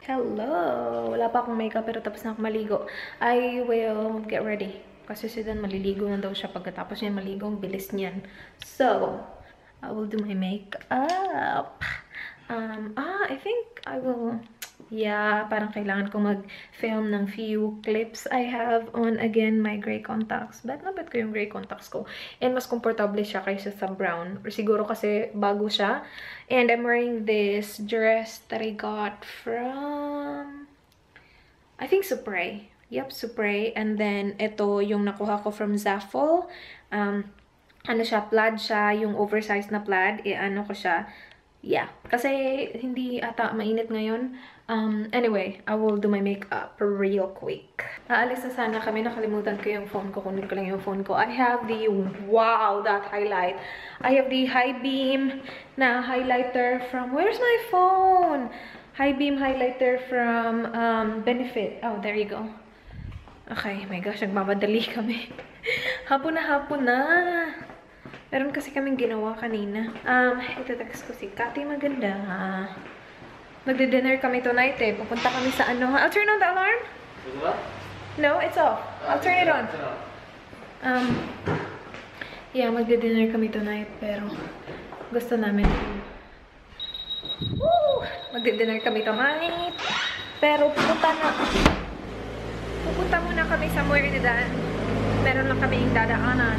Hello! Wala pa akong makeup pero tapos na ako maligo. I will get ready. Kasi si Dan maliligo na daw siya pagkatapos niya maligo. Ang bilis niyan. So, I will do my makeup. I think I will... Yeah, parang kailangan ko mag-film ng few clips I have on, again, my gray contacts. Ba't ko yung gray contacts ko? And mas komportable siya kaysa sa brown. Or siguro kasi bago siya. And I'm wearing this dress that I got from... I think Supre. Yep, Supre. And then, ito yung nakuha ko from Zaful. Ano siya, plaid siya. Yung oversized na plaid. Ano ko siya. Yeah. Kasi hindi ata mainit ngayon. Anyway, I will do my makeup real quick. Aalis na sana kami. Nakalimutan ko yung phone ko. Kunin ko lang yung phone ko. I have the, wow, that highlight. I have the High Beam na highlighter from, where's my phone? High Beam highlighter from Benefit. Oh, there you go. Okay, my gosh, nagmamadali kami. Hapon na. Meron kasi kaming ginawa kanina. Ito-text ko si Kati Maganda. Magdi-dinner kami tonight eh. Pupunta kami sa ano. I'll turn on the alarm. Is it up? No, it's off. I'll turn it on. Yeah, magdi-dinner kami tonight. Pero gusto namin. Woo! Magdi-dinner kami tonight. Pero pupunta muna kami somewhere ni Dan. Meron lang kaming dadaanan.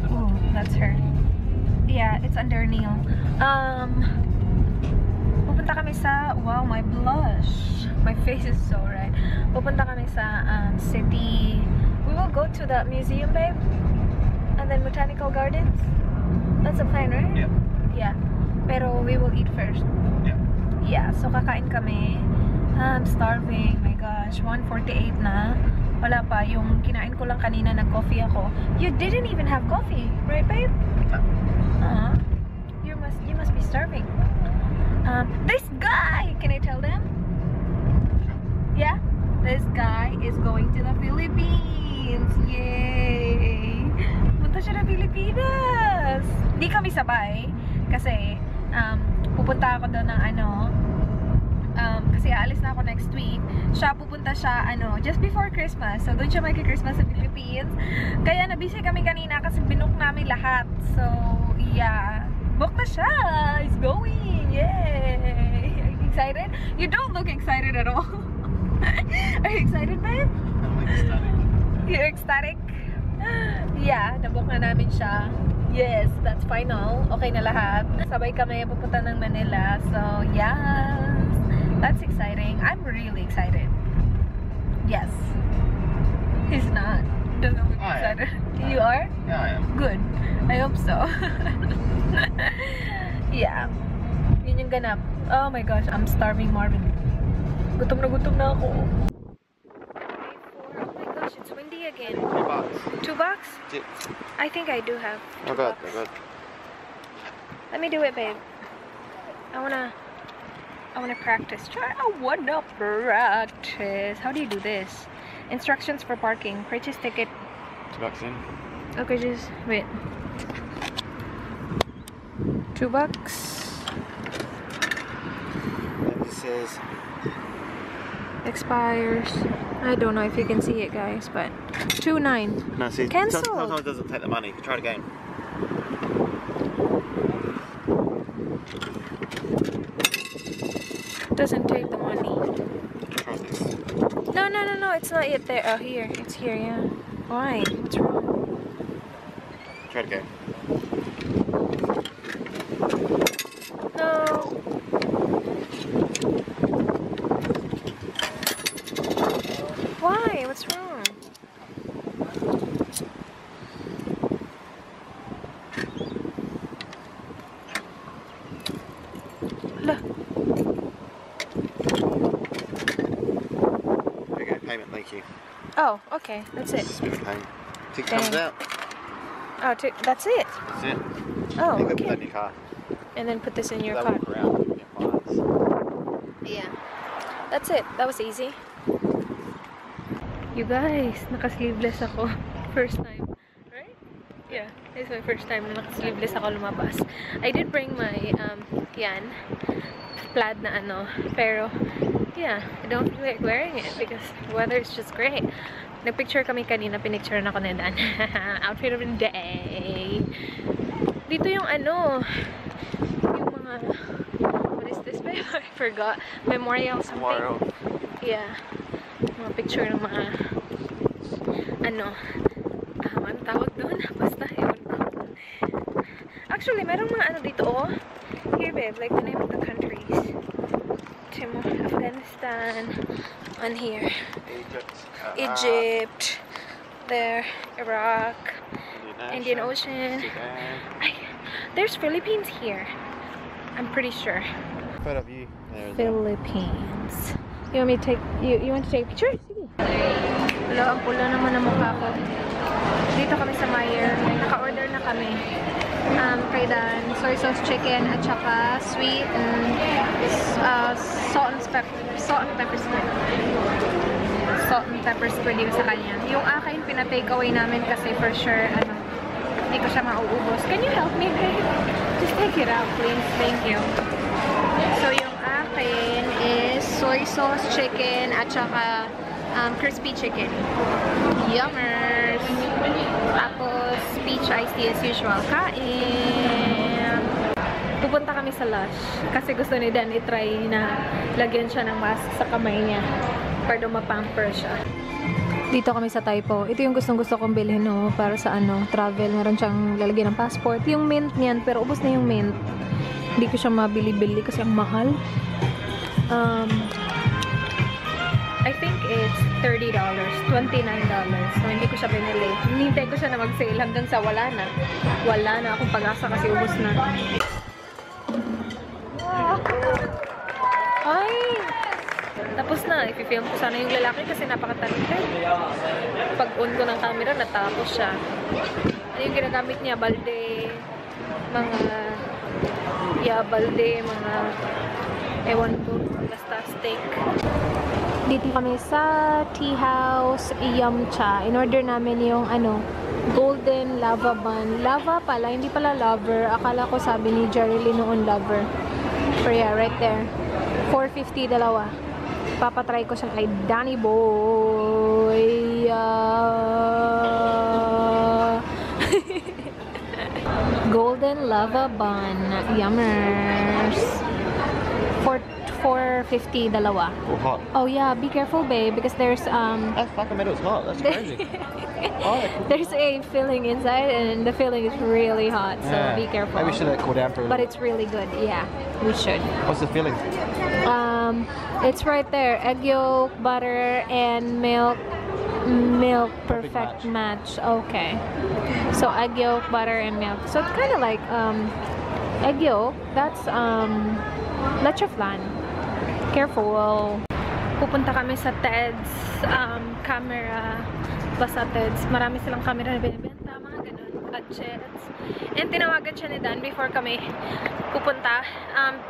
Oh, that's her. Yeah, it's under Neil. Pupunta kami sa, wow, my blush. My face is so red. Pupunta kami sa city. We will go to the museum, babe. And then Botanical Gardens. That's the plan, right? Yeah. Yeah. Pero we will eat first. Yeah. Yeah, so kakain kami. I'm starving. My gosh, 1:48 na. Wala pa. Yung kinain ko lang kanina, nag-coffee ako. You didn't even have coffee, right, babe? No. You must be starving. This guy, can I tell them? Yeah? This guy is going to the Philippines. Yay! Punta siya ng Pilipinas. Hindi kami sabay. Kasi, pupunta ako doon ng kasi aalis na ako next week. Pupunta siya, just before Christmas. So, doon siya mag-Christmas sa Philippines. Kaya, nabisi kami kanina kasi binook namin lahat. So, yeah. Book na siya! He's going! Yay! Are you excited? You don't look excited at all. Are you excited, babe? I'm ecstatic. You're ecstatic? Yeah, nabook na namin siya. Yes, that's final. Okay na lahat. Sabay kami pupunta ng Manila. So, yes. That's exciting. I'm really excited. Yes. He's not. Doesn't look excited. You are? Yeah, I am. Good. I hope so. Yeah. Yun yung ganap. Oh my gosh, I'm starving, Marvin. Gutom na ako. Oh my gosh, it's windy again. $2. $2? Yeah. I think I do have $2. Not bad. Let me do it, babe. I wanna practice. I wanna practice. How do you do this? Instructions for parking. Purchase ticket. $2 in. Okay, just wait. $2. And this says Expires. I don't know if you can see it, guys, but $2.9. no. See, Cancel. sometimes it doesn't take the money. Try it again. Doesn't take the money. Try this. No, it's not yet there. Oh, here. It's here, yeah. Why? What's wrong? Try it again. No. Why? What's wrong? Look. There you go. Payment. Thank you. Oh, okay. That's it. Spin payment. Ticket Dang. comes out. Oh, that's it. That's it. Oh, You can put that in okay. your car. And then put this in your They car. walk around and get fines. Yeah. That's it. That was easy. You guys, naka-sleeveless ako. First time. Right? Yeah. this is my first time na naka-sleeveless ako lumabas. I did bring my, yan, plaid na ano. Pero, yeah, I don't feel like wearing it because the weather is just great. Nagpicture kami kanina, pinicture na ako na Dan. Outfit of the day. Dito yung ano, yung mga, what is this? I forgot. Memorial something. Memorial. Yeah. Mga picture ng mga, ano tawag doon? Basta, yun. Actually, merong mga ano dito, oh. Here, babe, like the name of the countries. Timor, Afghanistan, on here. Egypt, there, Iraq, Indian Ocean. There's Philippines here. I'm pretty sure. Photo of you there as well. Philippines. You want me to take, you want to take a picture? Sige. Hello, ang pula naman ng mukha ko. Dito kami sa Meyer. Naka-order na kami. Kay Dan, soy sauce chicken at saka sweet and salt and pepper squid. Salt and pepper squid yung sa kanya. Yung akin, pina-take away namin kasi for sure, hindi ko siya mauubos. Can you help me, babe? Just take it out, please. Thank you. So, yung akin is soy sauce chicken at saka crispy chicken. Yummers! Tapos, peach iced tea as usual. Kain! Pupunta kami sa Lush. Kasi gusto ni Dan i-try na lagyan siya ng mask sa kamay niya. Para mapamper siya. Dito kami sa Taipo. Ito yung gustong-gusto kong bilhin, no? Para sa travel. Meron siyang lalagyan ng passport. Yung mint niyan, pero ubos na yung mint. Hindi ko siya mabili-bili kasi ang mahal. I think it's $30, $29. So, hindi ko siya binili. Hinintay ko siya na mag-sale hanggang sa wala na. Wala na akong pag-asa kasi ubos na. Ay! Tapos na. I-film ko sana yung lalaki kasi napaka-talented. Pag-on ko ng camera, natapos siya. Ano yung ginagamit niya? Balde. Balde. Ewan ko. Basta steak. Dito kami sa tea house, Yumcha. In-order namin yung golden lava bun. Lava pala, hindi pala lover. Akala ko sabi ni Jerry noon lover. But yeah, right there. $4.50 dalawa. Papatry ko siya kay Danny Boy. Golden lava bun. Yummers. $4.50 dalawa. Oh, hot. Oh yeah, be careful, babe, because there's That's fucking metal, it's hot. That's crazy. Oh, there's a filling inside, and the filling is really hot. So yeah. be careful. Maybe we should let it cool down for a But little. it's really good. Yeah, we should. What's the filling? It's right there. Egg yolk, butter, and milk. Perfect match. Okay. So egg yolk, butter, and milk. So it's kind of like egg yolk. That's leche flan. Careful. Pupunta kami sa Ted's camera. Basta Ted's. Marami silang camera na binibenta. Mga ganun. Gadgets. And tinawagan siya ni Dan before kami pupunta.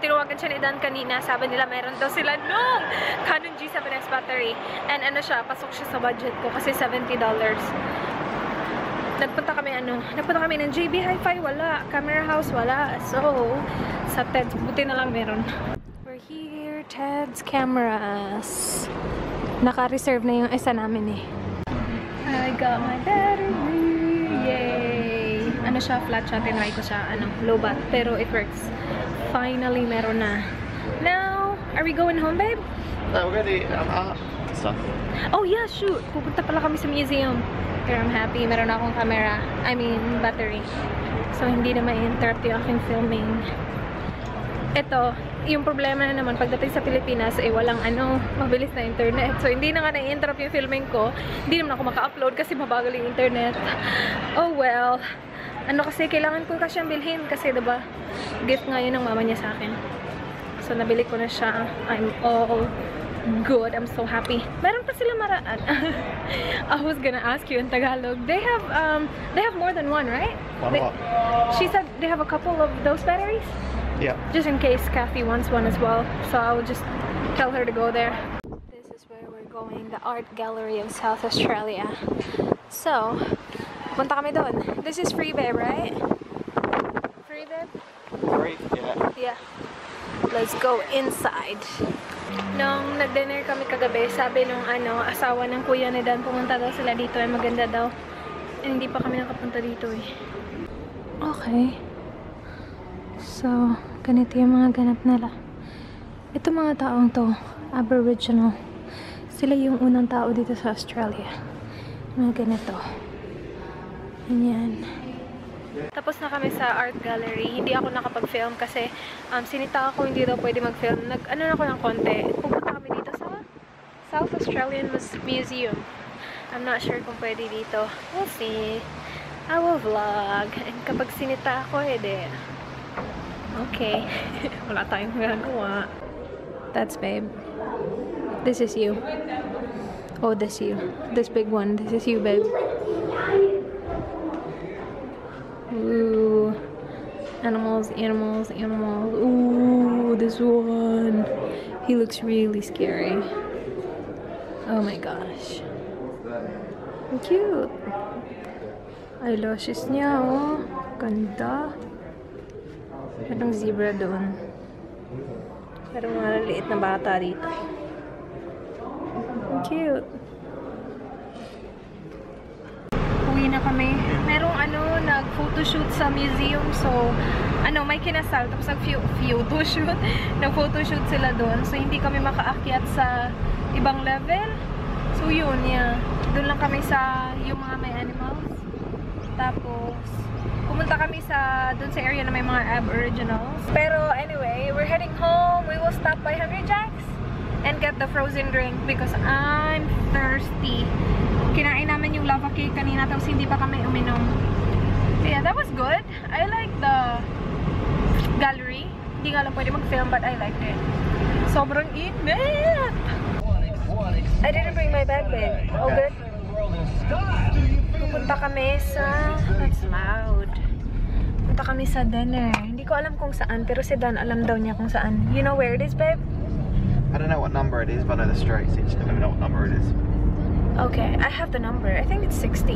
Tinawagan siya ni Dan kanina. Sabi nila meron daw sila nung Canon G7X battery. And pasok siya sa budget ko kasi $70. Nagpunta kami ng JB Hi-Fi, wala. Camera House, wala. So, sa Ted's, buti na lang meron. We're here, Ted's Cameras. Naka-reserve na yung isa namin eh. I got my battery! Yay! Flat siya, tinry ko siya, low bat. Pero it works. Finally, meron na. Now, are we going home, babe? No, we're going to art stuff. Oh yeah, shoot! Pupunta pala kami sa museum. Pero I'm happy, meron akong camera. Battery. So, hindi na ma-interrupt yung aking filming. Ito, yung problema na naman pagdating sa Pilipinas, walang mabilis na internet. So, hindi na nga na-interrupt yung filming ko. Hindi naman ako maka-upload kasi mabagal yung internet. Oh well. Kasi kailangan ko kasi siyang bilhin kasi, diba, gift nga yun ng mama niya sa akin. So, nabili ko na siya. I'm all good. I'm so happy. Meron pa sila maraan. I was gonna ask you in Tagalog. They have more than one, right? What? She said they have a couple of those batteries. Yeah. Just in case Kathy wants one as well. So I will just tell her to go there. This is where we're going. The Art Gallery of South Australia. So, Punta kami doon. This is free, babe, right? Free, babe? Free? Yeah. Yeah. Let's go inside. Nung nag-dinner kami kagabi, sabi nung asawa ng kuya ni Dan, pumunta daw sila dito. Ay maganda daw. And hindi pa kami nakapunta dito eh. Okay. So, ganito yung mga ganap nila. Ito mga taong to, Aboriginal. Sila yung unang tao dito sa Australia. Mga ganito. Ganyan. Tapos na kami sa art gallery. Hindi ako nakapag-film kasi sinita ako hindi daw pwede mag-film. Nag-ano na ako ng konti. Pupunta kami dito sa South Australian Museum. I'm not sure kung pwede dito. We'll see. I will vlog. And kapag sinita ako, edi. Okay. Wala tayong magagawa. That's babe. This is you. Oh, this you. This big one. This is you, babe. Ooh. Animals, animals, animals. Ooh, this one. He looks really scary. Oh my gosh. Cute. Eyelashes niya, oh. Ganda. Parang zebra doon. Parang maliliit na bata dito. Cute. Uwi na kami. Merong nag-photoshoot sa museum. So, may kinasal. Tapos nag-photoshoot. Nag-photoshoot sila doon. So, hindi kami makaakyat sa ibang level. So, yun, yeah. Doon lang kami sa yung mga may animals. Tapos, pumunta kami doon sa area na may mga Aboriginals. Pero, anyway, we're heading home. We will stop by Hungry Jack's and get the frozen drink because I'm thirsty. Kinain namin yung lava cake kanina tapos hindi pa kami uminom. Yeah, that was good. I like the gallery. Hindi nga lang pwede mag-film but I liked it. Sobrang init! I didn't bring my bag, babe. All good? Pupunta kami sa... That's loud. Pupunta kami sa dinner. Hindi ko alam kung saan pero si Dan alam daw niya kung saan. You know where it is, babe? I don't know what number it is, but I know the street, so you just let me know what number it is. Okay, I have the number. I think it's 60.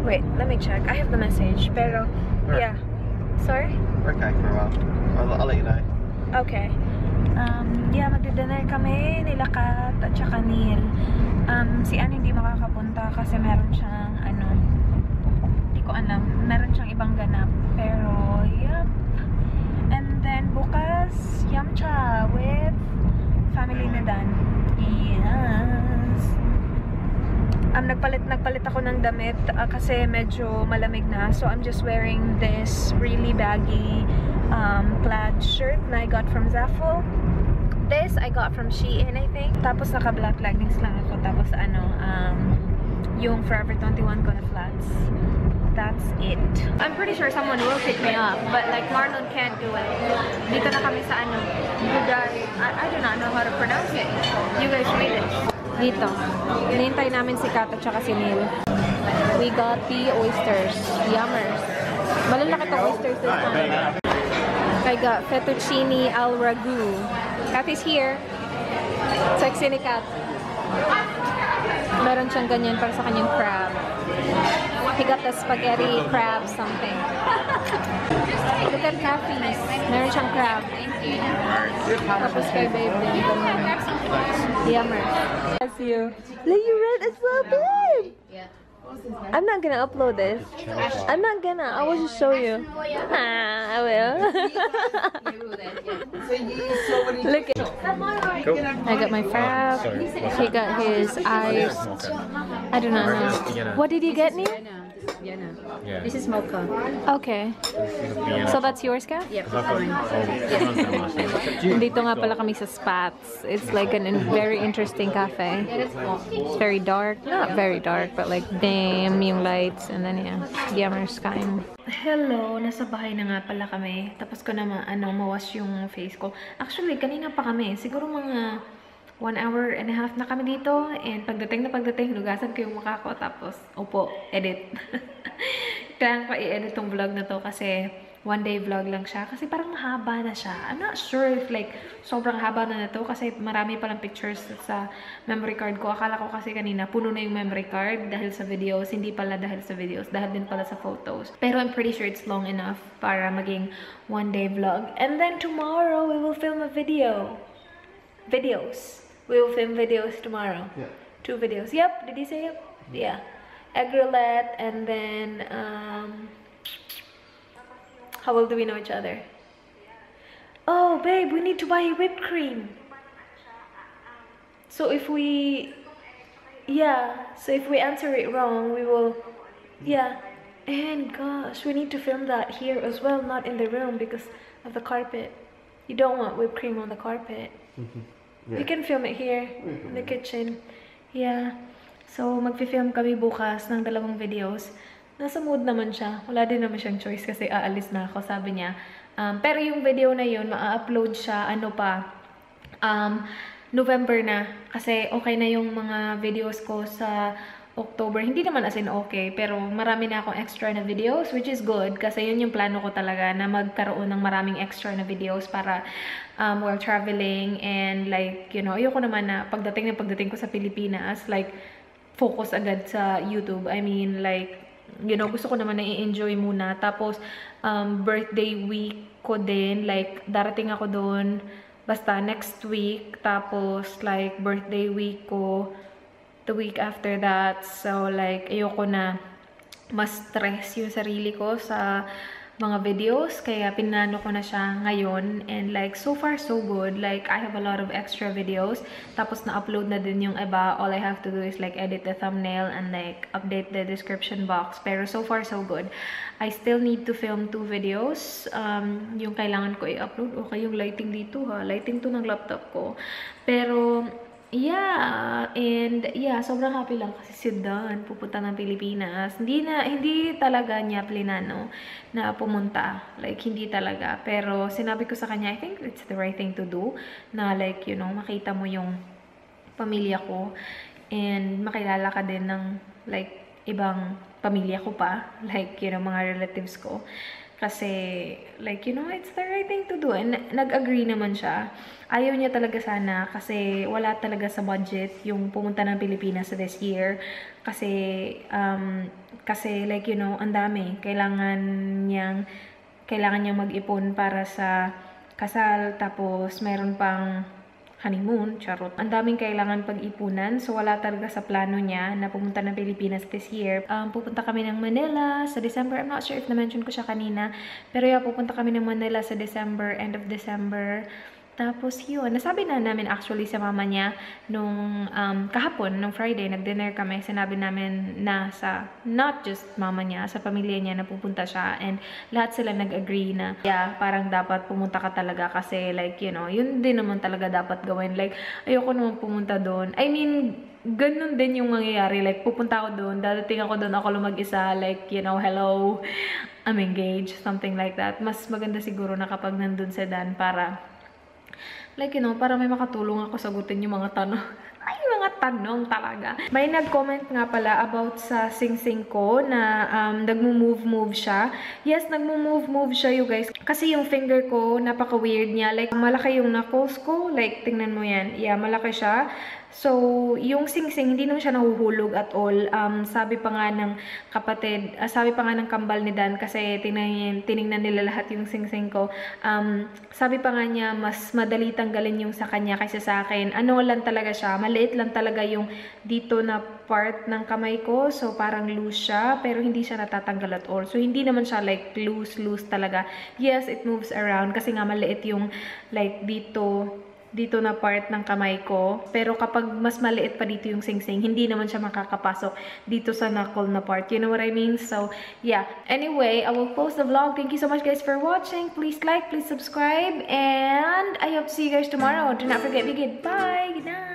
Wait, let me check. I have the message. Pero, yeah. Sorry? We're okay for a while. I'll let you know. Okay. Yeah, magdi-dinner kami nila Kat at saka Neil. Si Ann hindi makakapunta kasi meron siyang hindi ko alam. Meron siyang ibang ganap. Pero, yep. And then, bukas, Yamcha with family ni Dan. Yes. Nagpalit ako ng damit kasi medyo malamig na. So, I'm just wearing this really baggy plaid shirt na I got from Zaful. This, I got from Shein, I think. Tapos, naka-black leggings lang ako. Tapos, yung Forever 21 ko na flats. That's it. I'm pretty sure someone will pick me up, but like Marlon can't do it. Dito na kami sa Budai. I do not know how to pronounce it. You guys read it. Dito. Hinihintay namin si Kat at saka si Neil. We got the oysters. Yummers. Malalaki tong oysters this time. I got fettuccine al ragu. Kat is here. Sexy ni Kat. Meron siyang ganyan para sa kanyang crab. He got the spaghetti crab something. Look at Kathy's. Meron siyang crab. Tapos kay babe din. Yummer. That's you. Look, you read as well, babe. I'm not gonna upload this. I'm not gonna. I will just show you. I will. Look at. I got my frap. He got his iced. I do not know. What did you get, Neil? Vienna. Yeah. This is mocha. Okay. So that's yours, Ka? Yep. Dito nga pala kami sa Spats. It's like a very interesting cafe. It's very dark. Not very dark, but like dim yung lights. And then yeah, Yammer's kind. Hello! Nasa bahay na nga pala kami. Tapos ko na mawash yung face ko. Actually, kanina pa kami. Siguro mga 1 hour and a half na kami dito. And pagdating, hugasan ko yung mukha ko. Tapos, upo, edit. Kailangan ko i-edit tong vlog na to kasi one-day vlog lang siya. Kasi parang mahaba na siya. I'm not sure if like, sobrang haba na to kasi marami palang pictures sa memory card ko. Akala ko kasi kanina, puno na yung memory card dahil sa videos. Hindi pala dahil sa videos. Dahil din pala sa photos. Pero I'm pretty sure it's long enough para maging one-day vlog. And then tomorrow, we will film a video. Videos. We will film videos tomorrow. Yeah. 2 videos. Yep. Did he say yep? Yeah. Egg roulette, and then how well do we know each other? Oh, babe, we need to buy whipped cream. So if we answer it wrong, we will, and gosh, we need to film that here as well, not in the room because of the carpet. You don't want whipped cream on the carpet. Yeah. We can film it here in the kitchen. Yeah. So, magfi-film kami bukas ng 2 videos. Nasa mood naman siya. Wala din naman siyang choice kasi aalis na ako, sabi niya. Pero yung video na yun, ma-upload siya, November na. Kasi okay na yung mga videos ko sa October. Hindi naman as in okay, pero marami na akong extra na videos, which is good. Kasi yun yung plano ko talaga, na magkaroon ng maraming extra na videos para while traveling. And like, you know, ayoko naman na pagdating ko sa Pilipinas, like, focus agad sa YouTube. I mean, like, you know, gusto ko naman na i-enjoy muna. Tapos, birthday week ko din. Like, darating ako doon basta next week. Tapos, like, birthday week ko the week after that. So, like, ayoko na mas stress yung sarili ko sa mga videos. Kaya, pinano ko na siya ngayon. And, like, so far, so good. Like, I have a lot of extra videos. Tapos, na-upload na din yung iba. All I have to do is, like, edit the thumbnail and, like, update the description box. Pero, so far, so good. I still need to film 2 videos. Yung kailangan ko i-upload. Okay, yung lighting dito, ha. Lighting to ng laptop ko. Pero, yeah, and yeah, sobrang happy lang kasi si Dan pupunta ng Pilipinas. Hindi talaga niya plinano na pumunta. Like, hindi talaga. Pero sinabi ko sa kanya, I think it's the right thing to do. Na like, you know, makita mo yung pamilya ko. And makilala ka din ng like, ibang pamilya ko pa. Like, you know, mga relatives ko. Kasi, like, you know, it's the right thing to do. And nag-agree naman siya. Ayaw niya talaga sana kasi wala talaga sa budget yung pumunta ng Pilipinas this year. Kasi, like, you know, ang dami. Kailangan niyang mag-ipon para sa kasal. Tapos, meron pang honeymoon, charot. Ang daming kailangan pag-ipunan. So, wala talaga sa plano niya na pumunta ng Pilipinas this year. Pupunta kami ng Manila sa December. I'm not sure if na-mention ko siya kanina. Pero yeah, pupunta kami ng Manila sa December, end of December. Tapos yun, nasabi na namin actually sa mama niya nung kahapon, nung Friday, nag-dinner kami. Sinabi namin na sa, not just mama niya, sa pamilya niya na pupunta siya. And lahat sila nag-agree na, yeah, parang dapat pumunta ka talaga kasi like, you know, yun din naman talaga dapat gawin. Like, ayoko naman pumunta doon. I mean, ganun din yung mangyayari. Like, pupunta ako doon, dadating ako doon, ako lang mag-isa. Like, you know, hello, I'm engaged, something like that. Mas maganda siguro na kapag nandun si Dan para like, you know, para may makatulong ako sagutin yung mga tanong. Ay, mga tanong talaga. May nag-comment nga pala about sa sing-sing ko na nagmo-move siya. Yes, nagmo-move siya, you guys. Kasi yung finger ko, napaka-weird niya. Like, malaki yung knuckles ko. Like, tingnan mo yan. Yeah, malaki siya. So, yung sing-sing, hindi naman siya nahuhulog at all. Sabi pa nga ng kapatid, sabi pa nga ng kambal ni Dan, kasi tinignan nila lahat yung sing-sing ko. Sabi pa nga niya, mas madali tanggalin yung sa kanya kaysa sa akin. Ano lang talaga siya, maliit lang talaga yung dito na part ng kamay ko. So, parang loose siya, pero hindi siya natatanggal at all. So, hindi naman siya like loose talaga. Yes, it moves around kasi nga maliit yung like dito na part ng kamay ko. Pero kapag mas maliit pa dito yung sing-sing, hindi naman siya makakapasok dito sa knuckle na part. You know what I mean? So, yeah. Anyway, I will post the vlog. Thank you so much guys for watching. Please like, please subscribe. And I hope to see you guys tomorrow. Do not forget, be good. Bye! Good night!